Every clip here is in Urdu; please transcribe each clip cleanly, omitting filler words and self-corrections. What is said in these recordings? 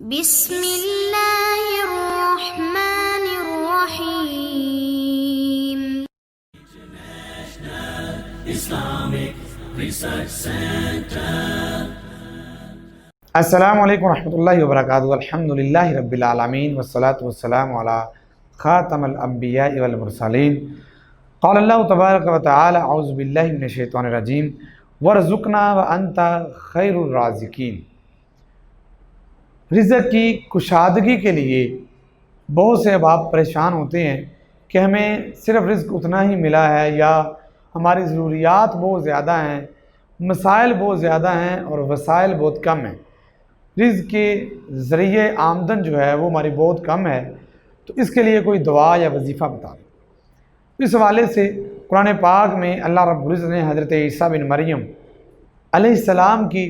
بسم اللہ الرحمن الرحیم۔ السلام علیکم ورحمۃ اللہ وبرکاتہ۔ الحمدللہ رب العالمین والصلاة والسلام علی خاتم الانبیاء والمرسلین۔ قال اللہ تبارک و تعالی اعوذ باللہ من الشیطان الرجیم وارزقنا وانت خیر الرازقین۔ رزق کی کشادگی کے لیے بہت سے احباب پریشان ہوتے ہیں کہ ہمیں صرف رزق اتنا ہی ملا ہے یا ہماری ضروریات بہت زیادہ ہیں، مسائل بہت زیادہ ہیں اور وسائل بہت کم ہیں، رزق کے ذریعے آمدن جو ہے وہ ہماری بہت کم ہے، تو اس کے لیے کوئی دعا یا وظیفہ بتا دیں۔ اس حوالے سے قرآن پاک میں اللہ رب العزت نے حضرت عیسیٰ بن مریم علیہ السلام کی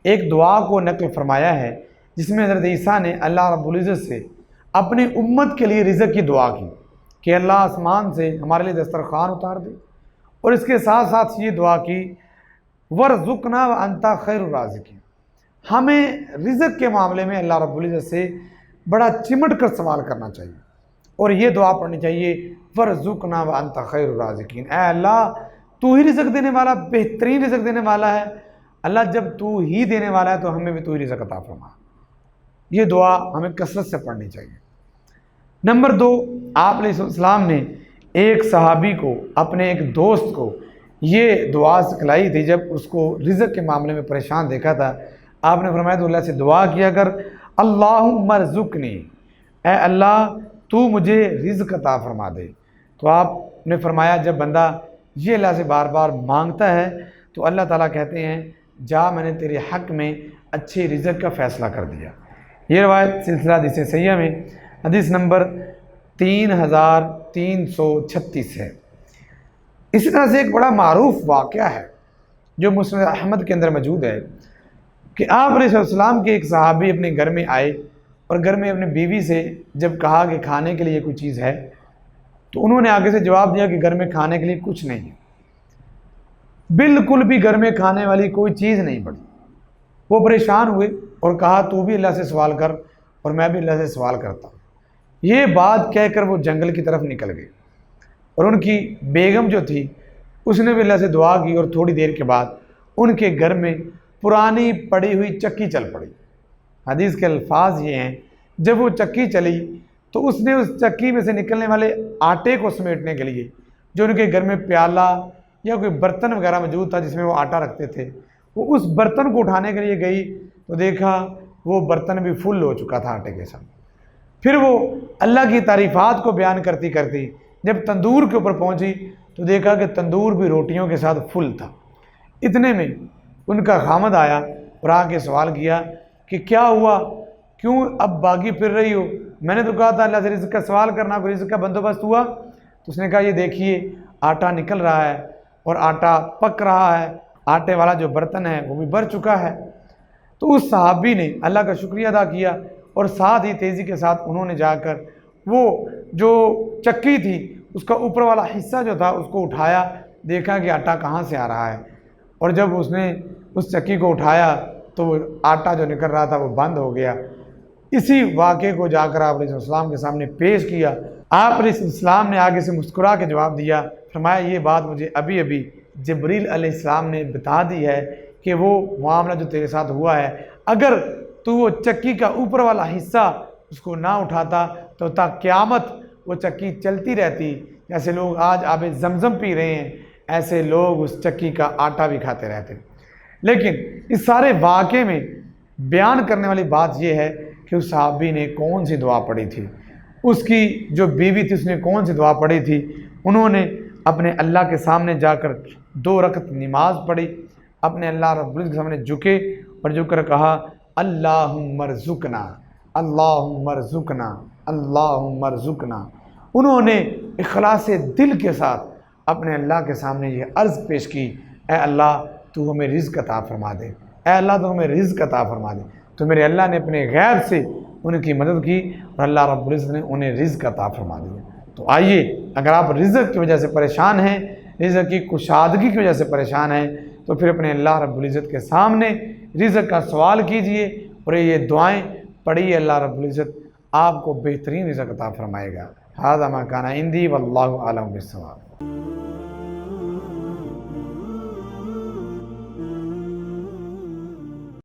ایک دعا کو نقل فرمایا ہے، جس میں حضرت عیسیٰ نے اللہ رب العزت سے اپنی امت کے لیے رزق کی دعا کی کہ اللہ آسمان سے ہمارے لیے دسترخوان اتار دے، اور اس کے ساتھ ساتھ یہ دعا کی وارزقنا وانت خیر الرازقین۔ ہمیں رزق کے معاملے میں اللہ رب العزت سے بڑا چمٹ کر سوال کرنا چاہیے اور یہ دعا پڑھنی چاہیے وارزقنا وانت خیر الرازقین۔ اے اللہ تو ہی رزق دینے والا، بہترین رزق دینے والا ہے، اللہ جب تو ہی دینے والا ہے تو ہمیں بھی تو ہی رزق عطا فرما۔ یہ دعا ہمیں کثرت سے پڑھنی چاہیے۔ نمبر 2، آپ علیہ السلام نے ایک صحابی کو، اپنے ایک دوست کو یہ دعا سکھلائی تھی جب اس کو رزق کے معاملے میں پریشان دیکھا تھا۔ آپ نے فرمایا تو اللہ سے دعا کیا کر اللہم ارزقنی، اے اللہ تو مجھے رزق عطا فرما دے۔ تو آپ نے فرمایا جب بندہ یہ اللہ سے بار بار مانگتا ہے تو اللہ تعالیٰ کہتے ہیں جا میں نے تیرے حق میں اچھے رزق کا فیصلہ کر دیا۔ یہ روایت سلسلہ حدیث صحیحہ میں حدیث نمبر 3336 ہے۔ اسی طرح سے ایک بڑا معروف واقعہ ہے جو مسند احمد کے اندر موجود ہے کہ آپ علیہ السلام کے ایک صحابی اپنے گھر میں آئے اور گھر میں اپنی بیوی سے جب کہا کہ کھانے کے لیے کوئی چیز ہے تو انہوں نے آگے سے جواب دیا کہ گھر میں کھانے کے لیے کچھ نہیں ہے، بالکل بھی گھر میں کھانے والی کوئی چیز نہیں پڑی۔ وہ پریشان ہوئے اور کہا تو بھی اللہ سے سوال کر اور میں بھی اللہ سے سوال کرتا ہوں۔ یہ بات کہہ کر وہ جنگل کی طرف نکل گئے اور ان کی بیگم جو تھی اس نے بھی اللہ سے دعا کی اور تھوڑی دیر کے بعد ان کے گھر میں پرانی پڑی ہوئی چکی چل پڑی۔ حدیث کے الفاظ یہ ہیں جب وہ چکی چلی تو اس نے اس چکی میں سے نکلنے والے آٹے کو سمیٹنے کے لیے جو ان کے گھر میں پیالہ یا کوئی برتن وغیرہ موجود تھا جس میں وہ آٹا رکھتے تھے، وہ اس برتن کو اٹھانے کے لیے گئی تو دیکھا وہ برتن بھی فل ہو چکا تھا آٹے کے ساتھ۔ پھر وہ اللہ کی تعریفات کو بیان کرتی کرتی جب تندور کے اوپر پہنچی تو دیکھا کہ تندور بھی روٹیوں کے ساتھ فل تھا۔ اتنے میں ان کا خامد آیا اور آ کے سوال کیا کہ کیا ہوا، کیوں اب باغی پھر رہی ہو؟ میں نے تو کہا تھا اللہ سے رزق کا سوال کرنا، کوئی رزق کا بندوبست ہوا؟ تو اس نے کہا یہ دیکھیے آٹا نکل رہا ہے اور آٹا پک رہا ہے، آٹے والا جو برتن ہے وہ بھی بھر چکا ہے۔ تو اس صحابی نے اللہ کا شکریہ ادا کیا اور ساتھ ہی تیزی کے ساتھ انہوں نے جا کر وہ جو چکی تھی اس کا اوپر والا حصہ جو تھا اس کو اٹھایا، دیکھا کہ آٹا کہاں سے آ رہا ہے، اور جب اس نے اس چکی کو اٹھایا تو وہ آٹا جو نکل رہا تھا وہ بند ہو گیا۔ اسی واقعے کو جا کر آپ علیہ السلام کے سامنے پیش کیا۔ آپ علیہ السلام نے آگے سے مسکرا کے جواب دیا، فرمایا یہ بات مجھے ابھی ابھی جبریل علیہ السلام نے بتا دی ہے کہ وہ معاملہ جو تیرے ساتھ ہوا ہے، اگر تو وہ چکی کا اوپر والا حصہ اس کو نہ اٹھاتا تو تا قیامت وہ چکی چلتی رہتی۔ جیسے لوگ آج آب زمزم پی رہے ہیں ایسے لوگ اس چکی کا آٹا بھی کھاتے رہتے۔ لیکن اس سارے واقعے میں بیان کرنے والی بات یہ ہے کہ اس صحابی نے کون سی دعا پڑھی تھی، اس کی جو بیوی تھی اس نے کون سی دعا پڑھی تھی۔ انہوں نے اپنے اللہ کے سامنے جا کر 2 رکعت نماز پڑھی، اپنے اللہ رب العزت کے سامنے جھکے اور جھک کر کہا اللہم ارزقنا اللہم ارزقنا اللہم ارزقنا۔ انہوں نے اخلاص دل کے ساتھ اپنے اللہ کے سامنے یہ عرض پیش کی اے اللہ تو ہمیں رزق عطا فرما دے، اے اللہ تو ہمیں رزق عطا فرما دے۔ تو میرے اللہ نے اپنے غیب سے ان کی مدد کی اور اللہ رب العزت نے انہیں رزق عطا فرما دیا۔ تو آئیے اگر آپ رزق کی وجہ سے پریشان ہیں، رزق کی کشادگی کی وجہ سے پریشان ہیں، تو پھر اپنے اللہ رب العزت کے سامنے رزق کا سوال کیجئے اور یہ دعائیں پڑھیے، اللہ رب العزت آپ کو بہترین رزق عطا فرمائے گا۔ ھذا ما کان عندی واللہ اعلم بالصواب۔